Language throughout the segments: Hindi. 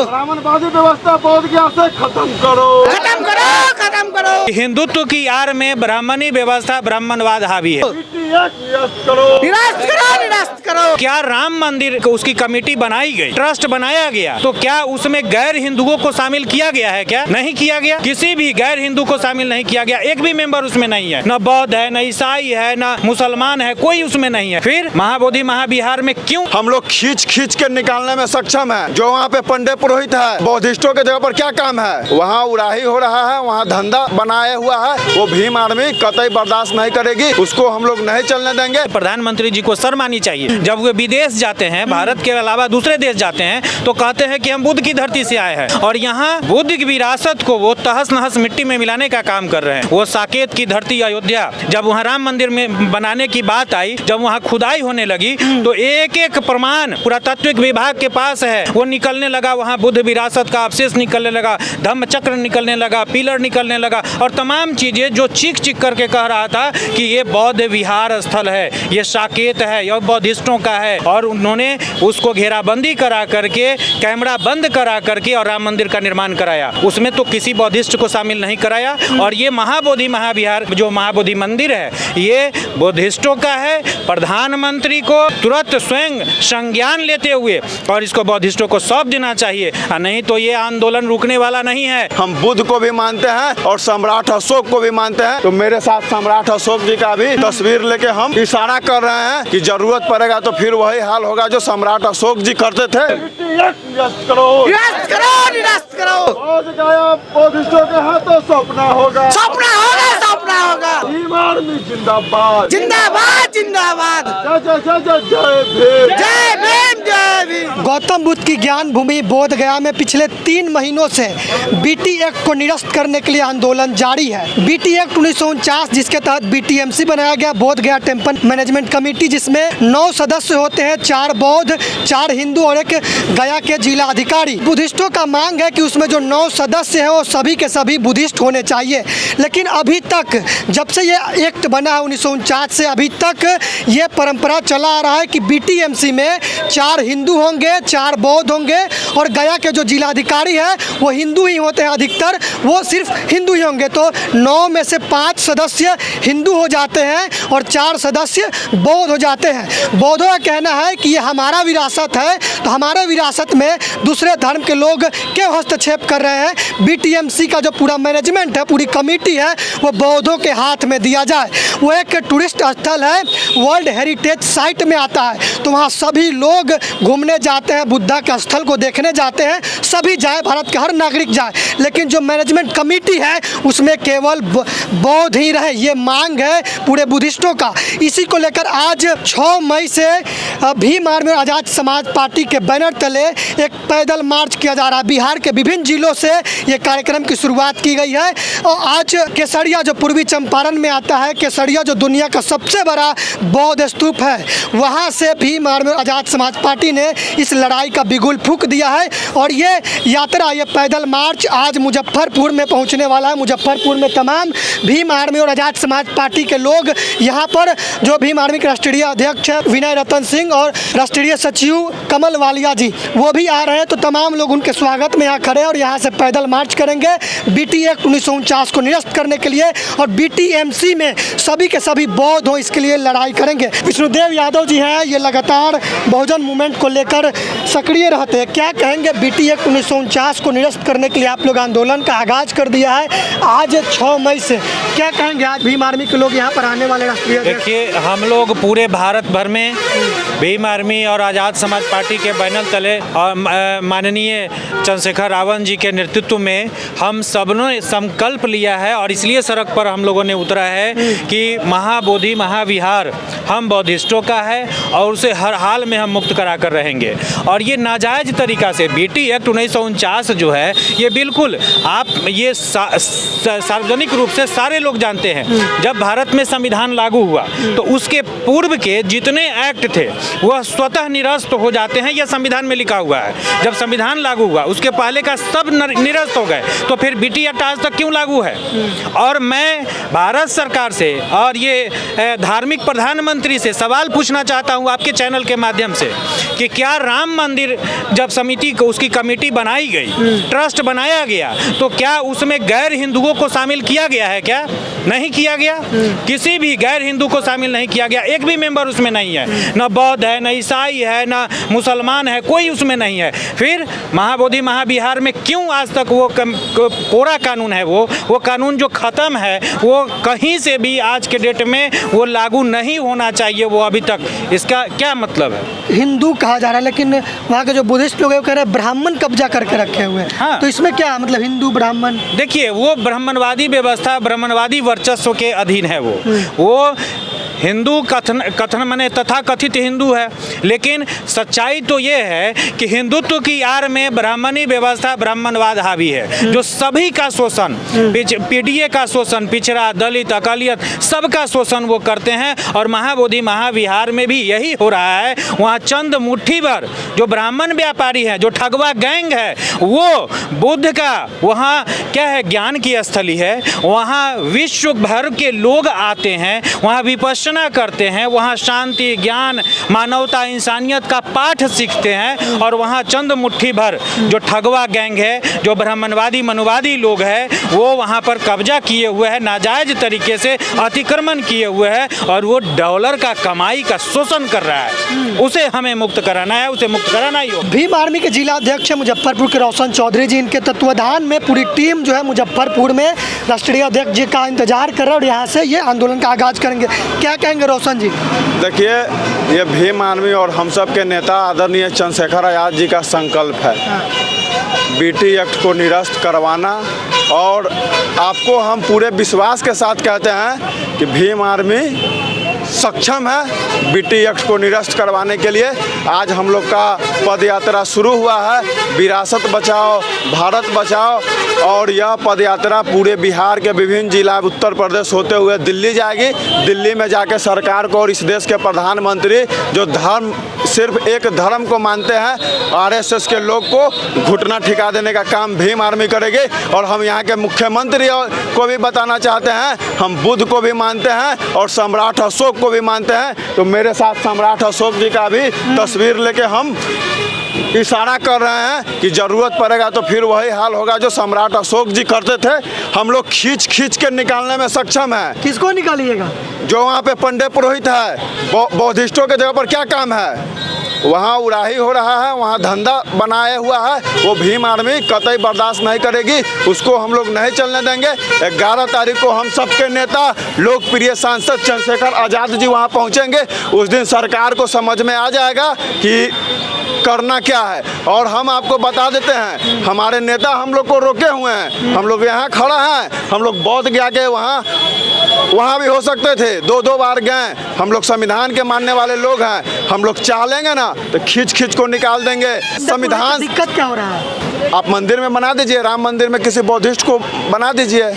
ब्राह्मणवादी व्यवस्था बोध गया से खत्म करो, खत्म करो, खत्म करो। हिंदुत्व की आड़ में ब्राह्मणी व्यवस्था, ब्राह्मणवाद हावी है। निरस्त करो, निरस्त करो, निरस्त करो। क्या राम मंदिर को उसकी कमेटी बनाई गई, ट्रस्ट बनाया गया, तो क्या उसमें गैर हिंदुओं को शामिल किया गया है? क्या नहीं किया गया? किसी भी गैर हिंदू को शामिल नहीं किया गया। एक भी मेंबर उसमें नहीं है, न बौद्ध है, न ईसाई है, न मुसलमान है, कोई उसमें नहीं है। फिर महाबोधि महाविहार में क्यों? हम लोग खींच खींच के निकालने में सक्षम है। जो वहाँ पे पंडित पुरोहित है, बौद्धिस्टों के जगह पर क्या काम है? वहाँ उड़ाही हो रहा है, वहाँ धंधा बनाया हुआ है। वो भीम आर्मी कतई बर्दाश्त नहीं करेगी, उसको हम लोग नहीं चलने देंगे। प्रधानमंत्री जी को शर्म आनी चाहिए। जब वे विदेश जाते हैं, भारत के अलावा दूसरे देश जाते हैं, तो कहते हैं कि हम बुद्ध की धरती से आए हैं, और यहाँ बुद्ध की विरासत को वो तहस नहस मिट्टी में मिलाने का काम कर रहे हैं। वो साकेत की धरती अयोध्या, जब वहाँ राम मंदिर में बनाने की बात आई, जब वहाँ खुदाई होने लगी, तो एक एक प्रमाण पुरातत्विक विभाग के पास है, वो निकलने लगा। वहाँ बुद्ध विरासत का अवशेष निकलने लगा, धम्म चक्र निकलने लगा, पिलर निकलने लगा, और तमाम चीजें जो चीख चीख करके कह रहा था कि ये बौद्ध विहार स्थल है, ये साकेत है, यह बौद्धिस्टों का है। और उन्होंने उसको घेराबंदी करा करके, कैमरा बंद करा करके और राम मंदिर का निर्माण कराया। उसमें तो किसी बौद्धिस्ट को शामिल नहीं कराया। और ये महाबोधि महाविहार, जो महाबोधि मंदिर है, ये बौद्धिस्टों का है। प्रधानमंत्री को तुरंत स्वयं संज्ञान लेते हुए और इसको बौद्धिस्टों को सौंप देना चाहिए, नहीं तो ये आंदोलन रुकने वाला नहीं है। हम बुद्ध को भी मानते हैं और सम्राट अशोक को भी मानते हैं। तो मेरे साथ सम्राट अशोक जी का भी तस्वीर लेके हम इशारा कर रहे हैं कि जरूरत पड़ेगा तो फिर वही हाल होगा जो सम्राट अशोक जी करते थे। निरस्त करो, निरस्त करो, निरस्त करो। बोध गया बौद्धिस्टों के हाथों सपना होगा, सपना होगा, सपना होगा। भीम आर्मी जिंदाबाद, जिंदाबाद, जिंदाबाद। जय जय जय जय जय भीम, जय भीम, जय भीम। गौतम बुद्ध की ज्ञान भूमि बोध गया में पिछले 3 महीनों से बीटी एक्ट को निरस्त करने के लिए आंदोलन जारी है। बीटी एक्ट 1949, जिसके तहत बीटीएमसी बनाया गया, बोध गया टेम्पल मैनेजमेंट कमेटी, जिसमें 9 सदस्य होते हैं, 4 बौद्ध, 4 हिंदू और एक गया के जिला अधिकारी। बुद्धिस्टों का मांग है कि उसमें जो 9 सदस्य हैं वो सभी के सभी बुद्धिस्ट होने चाहिए। लेकिन अभी तक, जब से ये एक्ट बना है 1949 से अभी तक ये परंपरा चला आ रहा है कि बीटीएमसी में 4 हिंदू होंगे, 4 बौद्ध होंगे, और गया के जो जिलाधिकारी है वो हिंदू ही होते हैं, अधिकतर वो सिर्फ हिंदू ही होंगे। तो 9 में से 5 सदस्य हिंदू हो जाते हैं और 4 सदस्य बौद्ध हो जाते हैं। बौद्धों का कहना है कि ये हमारा विरासत है, तो हमारे विरासत में दूसरे धर्म के लोग क्यों हस्तक्षेप कर रहे हैं? बीटीएमसी का जो पूरा मैनेजमेंट है, पूरी कमेटी है, वो बौद्धों के हाथ में दिया जाए। वो एक टूरिस्ट स्थल है, वर्ल्ड हेरिटेज साइट में आता है, तो वहाँ सभी लोग घूमने जाते हैं, बुद्धा के स्थल को देखने जाते हैं, सभी जाए, भारत के हर नागरिक जाए। लेकिन जो मैनेजमेंट कमेटी है उसमें केवल बौद्ध ही रहे, ये मांग है पूरे बुद्धिस्टों का। इसी को लेकर आज 6 मई से भीम आर्मी और आज़ाद समाज पार्टी के बैनर तले एक पैदल मार्च किया जा रहा है। बिहार के विभिन्न जिलों से ये कार्यक्रम की शुरुआत की गई है। और आज केसरिया, जो पूर्वी चंपारण में आता है, केसरिया जो दुनिया का सबसे बड़ा बौद्ध स्तूप है, वहाँ से भीम आर्मी और आज़ाद समाज पार्टी ने इस लड़ाई का बिगुल फूंक दिया है। और ये यात्रा, ये पैदल मार्च आज मुजफ्फरपुर में पहुँचने वाला है। मुजफ्फरपुर में तमाम भीम आर्मी और आज़ाद समाज पार्टी के लोग यहाँ पर, जो भीम आर्मी के राष्ट्रीय अध्यक्ष विनय रतन सिंह और राष्ट्रीय सचिव कमल वालिया जी, वो भी आ रहे हैं। तो तमाम लोग उनके स्वागत में यहाँ खड़े हैं और यहाँ से पैदल मार्च करेंगे बीटी एक्ट 1949 को निरस्त करने के लिए, और बीटीएमसी में सभी के सभी बौद्ध हो, इसके लिए लड़ाई करेंगे। विष्णुदेव यादव जी हैं, ये लगातार बहुजन मूवमेंट को लेकर सक्रिय रहते हैं। क्या कहेंगे? बीटी एक्ट 1949 को निरस्त करने के लिए आप लोग आंदोलन का आगाज कर दिया है आज 6 मई से, क्या कहेंगे? आज भीम आर्मी के लोग यहाँ पर आने वाले राष्ट्रीय, देखिए, हम लोग पूरे भारत भर में भीम आर्मी और आज़ाद समाज पार्टी के बैनर तले और माननीय चंद्रशेखर रावण जी के नेतृत्व में हम सबने संकल्प लिया है, और इसलिए सड़क पर हम लोगों ने उतरा है कि महाबोधि महाविहार हम बौद्धिस्टों का है और उसे हर हाल में हम मुक्त करा कर रहेंगे। और ये नाजायज़ तरीका से बीटी एक्ट 1949 जो है, ये बिल्कुल आप ये सार्वजनिक रूप से सारे लोग जानते हैं, जब भारत में संविधान लागू हुआ तो उसके पूर्व के जितने एक्ट थे वह स्वतः निरस्त हो जाते हैं, यह संविधान में लिखा हुआ है। जब संविधान लागू हुआ उसके पहले का सब निरस्त हो गए, तो फिर बीटी एक्ट आज तक क्यों लागू है? और मैं भारत सरकार से और ये धार्मिक प्रधानमंत्री से सवाल पूछना चाहता हूँ आपके चैनल के माध्यम से कि क्या राम मंदिर जब समिति को उसकी कमेटी बनाई गई, ट्रस्ट बनाया गया, तो क्या उसमें गैर हिंदुओं को शामिल किया गया है? क्या नहीं किया गया? किसी भी गैर हिंदू को शामिल नहीं किया गया, एक भी मेंबर उसमें नहीं है, न बौद्ध है, न ईसाई है, न मुसलमान है, कोई उसमें नहीं है। फिर महाबोधि महाविहार में क्यों आज तक वो कोरा कानून है, वो कानून जो ख़त्म है, वो कहीं से भी आज के डेट में वो लागू नहीं होना चाहिए वो अभी तक। इसका क्या मतलब है? हिंदू कहा जा रहा है, लेकिन वहाँ के जो बुद्धिस्ट लोग हैं वो कह रहे हैं ब्राह्मण कब्जा करके रखे हुए हैं। हाँ। तो इसमें क्या मतलब हिंदू ब्राह्मण? देखिए, वो ब्राह्मणवादी व्यवस्था, ब्राह्मणवादी वर्चस्व के अधीन है। वो हिंदू कथन माने तथा कथित हिंदू है, लेकिन सच्चाई तो ये है कि हिंदुत्व की आड़ में ब्राह्मणी व्यवस्था, ब्राह्मणवाद हावी है, जो सभी का शोषण, पीडीए का शोषण, पिछड़ा, दलित, अकालियत, सबका शोषण वो करते हैं। और महाबोधि महाविहार में भी यही हो रहा है। वहाँ चंद मुट्ठी भर जो ब्राह्मण व्यापारी हैं, जो ठगवा गैंग है, वो बुद्ध का वहाँ क्या है, ज्ञान की स्थली है। वहाँ विश्व भर के लोग आते हैं, वहाँ विपश्यना करते हैं, वहाँ शांति, ज्ञान, मानवता, इंसानियत का पाठ सीखते हैं। और वहाँ चंद मुट्ठी भर जो ठगवा गैंग है, जो ब्राह्मणवादी मनुवादी लोग हैं, वो वहाँ पर कब्जा किए हुए हैं, नाजायज तरीके से अतिक्रमण किए हुए हैं, और वो डॉलर का कमाई का शोषण कर रहा है। उसे हमें मुक्त कराना है, उसे मुक्त कराना ही होगा। भीम आर्मी के जिला अध्यक्ष मुजफ्फरपुर के रोशन चौधरी जी, इनके तत्वाधान में पूरी टीम जो है मुजफ्फरपुर में राष्ट्रीय अध्यक्ष जी का इंतजार कर रहा है और यहाँ से ये आंदोलन का आगाज करेंगे। क्या कहेंगे रोशन जी? देखिए, ये भीम आर्मी और हम सब के नेता आदरणीय चंद्रशेखर आजाद जी का संकल्प है बीटी एक्ट को निरस्त करवाना। और आपको हम पूरे विश्वास के साथ कहते हैं कि भीम आर्मी सक्षम है बीटी एक्ट को निरस्त करवाने के लिए। आज हम लोग का पद यात्रा शुरू हुआ है, विरासत बचाओ भारत बचाओ, और यह पद यात्रा पूरे बिहार के विभिन्न जिला, उत्तर प्रदेश होते हुए दिल्ली जाएगी। दिल्ली में जाके सरकार को और इस देश के प्रधानमंत्री जो धर्म, सिर्फ एक धर्म को मानते हैं, आरएसएस के लोग को घुटना ठिका देने का काम भीम आर्मी करेगी। और हम यहाँ के मुख्यमंत्री को भी बताना चाहते हैं, हम बुद्ध को भी मानते हैं और सम्राट अशोक को भी मानते हैं। तो मेरे साथ सम्राट अशोक जी का भी तस्वीर लेके हम इशारा कर रहे हैं कि ज़रूरत पड़ेगा तो फिर वही हाल होगा जो सम्राट अशोक जी करते थे। हम लोग खींच खींच के निकालने में सक्षम हैं। किसको निकालिएगा? जो वहाँ पे पंडित पुरोहित है, बौद्धिस्टों के जगह पर क्या काम है? वहाँ उड़ाही हो रहा है, वहाँ धंधा बनाया हुआ है, वो भीम आर्मी कतई बर्दाश्त नहीं करेगी, उसको हम लोग नहीं चलने देंगे। 11 तारीख को हम सबके नेता, लोकप्रिय सांसद चंद्रशेखर आजाद जी वहाँ पहुँचेंगे। उस दिन सरकार को समझ में आ जाएगा कि करना क्या है। और हम आपको बता देते हैं, हमारे नेता हम लोग को रोके हुए हैं, हम लोग यहाँ खड़ा हैं, हम लोग बौद्ध गया के वहाँ भी हो सकते थे, 2 बार गए। हम लोग संविधान के मानने वाले लोग हैं, हम लोग चाह लेंगे ना तो खींच खींच को निकाल देंगे संविधान। दिक्कत क्या हो रहा है? आप मंदिर में बना दीजिए, राम मंदिर में किसी बौद्धिस्ट को बना दीजिए,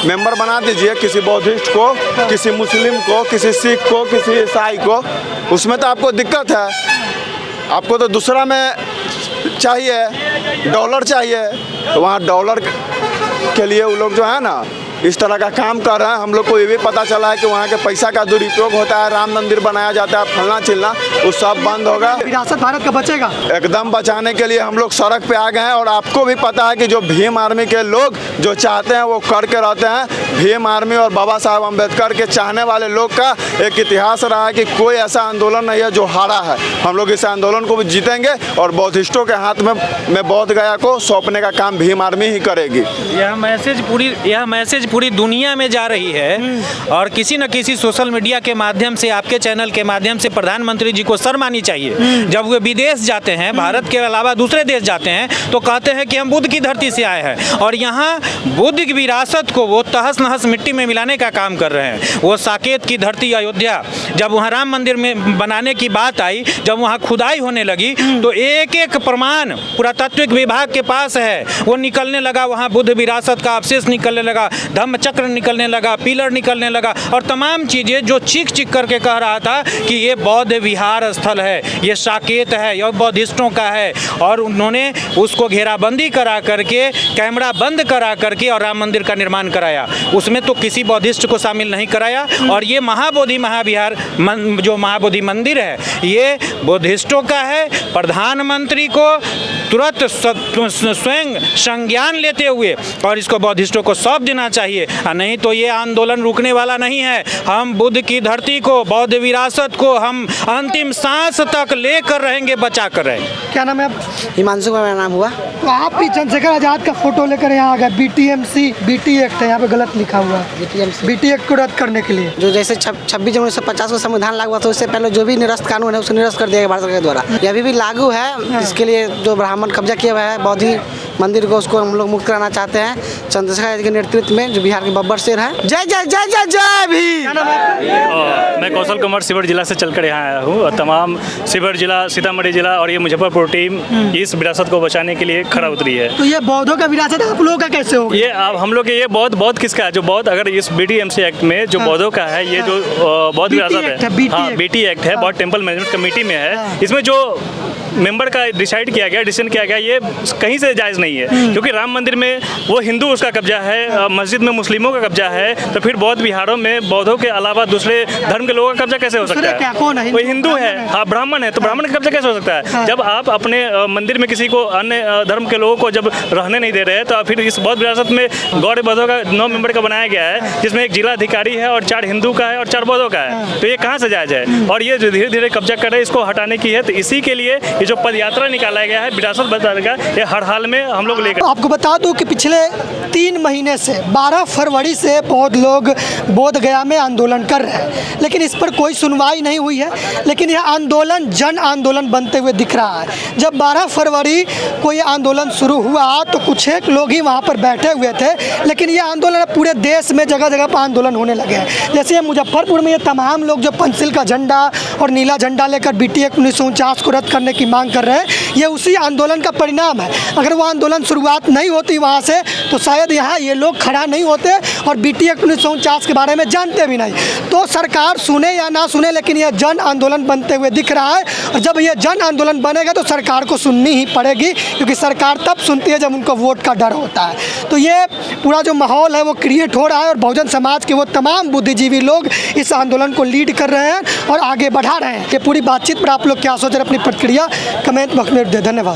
मेंबर बना दीजिए, किसी बौद्धिस्ट को, किसी मुस्लिम को, किसी सिख को, किसी ईसाई को। उसमें तो आपको दिक्कत है। आपको तो दूसरा में चाहिए, डॉलर चाहिए, तो वहाँ डॉलर के लिए वो लोग जो है ना इस तरह का काम कर रहे हैं। हम लोग को ये भी पता चला है कि वहाँ के पैसा का दुरुपयोग होता है, राम मंदिर बनाया जाता है, फलना चिलना, वो सब बंद होगा। विरासत भारत का बचेगा। एकदम बचाने के लिए हम लोग सड़क पे आ गए हैं। और आपको भी पता है कि जो भीम आर्मी के लोग जो चाहते हैं वो करके रहते हैं। भीम आर्मी और बाबा साहब अम्बेडकर के चाहने वाले लोग का एक इतिहास रहा है कि कोई ऐसा आंदोलन नहीं है जो हारा है। हम लोग इस आंदोलन को भी जीतेंगे और बौद्धिस्टों के हाथ में बौद्ध गया को सौंपने का काम भीम आर्मी ही करेगी। यह मैसेज मैसेज पूरी दुनिया में जा रही है और किसी न किसी सोशल मीडिया के माध्यम से, आपके चैनल के माध्यम से प्रधानमंत्री जी को शर्म आनी चाहिए। जब वे विदेश जाते हैं, भारत के अलावा दूसरे देश जाते हैं, तो कहते हैं कि हम बुद्ध की धरती से आए हैं और यहाँ बुद्ध की विरासत को वो तहस नहस मिट्टी में मिलाने का काम कर रहे हैं। वो साकेत की धरती अयोध्या, जब वहाँ राम मंदिर में बनाने की बात आई, जब वहाँ खुदाई होने लगी तो एक एक प्रमाण पुरातत्विक विभाग के पास है, वो निकलने लगा, वहाँ बुद्ध विरासत का अवशेष निकलने लगा, धम्म चक्र निकलने लगा, पिलर निकलने लगा और तमाम चीज़ें जो चीख चीख करके कह रहा था कि ये बौद्ध विहार स्थल है, ये साकेत है, यह बौद्धिस्टों का है। और उन्होंने उसको घेराबंदी करा करके, कैमरा बंद करा करके और राम मंदिर का निर्माण कराया। उसमें तो किसी बौद्धिस्ट को शामिल नहीं कराया। और ये महाबोधि महाविहार जो महाबोधि मंदिर है, ये बुद्धिस्टों का है। प्रधानमंत्री को तुरंत स्वयं संज्ञान लेते हुए और इसको बौद्धिस्टों को सौंप देना चाहिए, नहीं तो ये आंदोलन रुकने वाला नहीं है। हम बुद्ध की धरती को, बौद्ध विरासत को हम अंतिम सांस तक लेकर रहेंगे, बचा कर रहेंगे। क्या नाम है आप? हिमांशु का मेरा नाम हुआ। तो आप भी चंद्रशेखर आजाद का फोटो लेकर यहाँ आ गए। BTMC BT एक्ट है, यहाँ पे गलत लिखा हुआ है। BT एक्ट को रद्द करने के लिए जो जैसे 26 जनवरी 1950 को संविधान लागू हुआ था, उससे पहले जो भी निरस्त कानून है उसको निरस्त कर दिया गया भारत सरकार द्वारा। ये अभी भी लागू है। इसके लिए जो ब्राह्मण कब्जा किया हुआ है बौद्धि मंदिर को, उसको हम लोग मुक्त कराना चाहते हैं चंद्रशेखर के नेतृत्व में, जो बिहार के बब्बर शेर है। जय जय जय जय जय भी। क्या नाम है? मैं कौशल कुमार शिवहर जिला से चलकर यहाँ आया हूँ और तमाम शिवहर जिला, सीतामढ़ी जिला और ये मुजफ्फरपुर टीम इस विरासत को बचाने के लिए खड़ा उतरी है। तो ये बौद्धों का विरासत आप लोगों का कैसे होगा? ये अब हम लोग के ये बौद्ध किसका है? जो बौद्ध, अगर इस BTMC एक्ट में जो बौद्धों का है, ये जो बौद्ध विरासत है, BT एक्ट है, बौद्ध टेम्पल मैनेजमेंट कमेटी में है। इसमें जो मेंबर का डिसाइड किया गया, डिसीजन किया गया, ये कहीं से जायज़ नहीं है। क्योंकि राम मंदिर में वो हिंदू उसका कब्जा है, मस्जिद में मुस्लिमों का कब्जा है, तो फिर बौद्ध विहारों में बौद्धों के अलावा दूसरे धर्म के लोगों का कब्जा कैसे हो सकता है? कौन है? कोई हिंदू है, हाँ ब्राह्मण है, तो ब्राह्मण का कब्जा कैसे हो सकता है? जब आप अपने मंदिर में किसी को, अन्य धर्म के लोगों को जब रहने नहीं दे रहे हैं, तो फिर इस बौद्ध विरासत में गौड़ बौद्धों का 9 मेंबर का बनाया गया है, जिसमें एक जिला अधिकारी है और 4 हिंदू का है और 4 बौद्धों का है। तो ये कहाँ से जायज़ है? और ये जो धीरे धीरे कब्जा कर रहे हैं, इसको हटाने की है। तो इसी के लिए ये जो पद यात्रा निकाला गया है विरासत बचाने का, ये हर हाल में हम लोग लेकर। आपको बता दूं कि पिछले 3 महीने से 12 फरवरी से बहुत लोग बोध गया में आंदोलन कर रहे हैं, लेकिन इस पर कोई सुनवाई नहीं हुई है। लेकिन यह आंदोलन जन आंदोलन बनते हुए दिख रहा है। जब 12 फरवरी को ये आंदोलन शुरू हुआ तो कुछ एक लोग ही वहाँ पर बैठे हुए थे, लेकिन ये आंदोलन पूरे देश में जगह जगह पर आंदोलन होने लगे हैं। जैसे मुजफ्फरपुर में ये तमाम लोग जो पंचशील का झंडा और नीला झंडा लेकर BT एक्ट 1949 को रद्द करने की मांग कर रहे हैं, ये उसी आंदोलन का परिणाम है। अगर वो आंदोलन शुरुआत नहीं होती वहाँ से, तो शायद यहाँ ये लोग खड़ा नहीं होते और BT एक्ट 1949 के बारे में जानते भी नहीं। तो सरकार सुने या ना सुने, लेकिन यह जन आंदोलन बनते हुए दिख रहा है। और जब यह जन आंदोलन बनेगा तो सरकार को सुननी ही पड़ेगी, क्योंकि सरकार तब सुनती है जब उनको वोट का डर होता है। तो ये पूरा जो माहौल है वो क्रिएट हो रहा है और बहुजन समाज के वो तमाम बुद्धिजीवी लोग इस आंदोलन को लीड कर रहे हैं और आगे बढ़ा रहे हैं। कि पूरी बातचीत पर आप लोग क्या सोच रहे हैं, अपनी प्रतिक्रिया कमेंट बॉक्स में दे। धन्यवाद।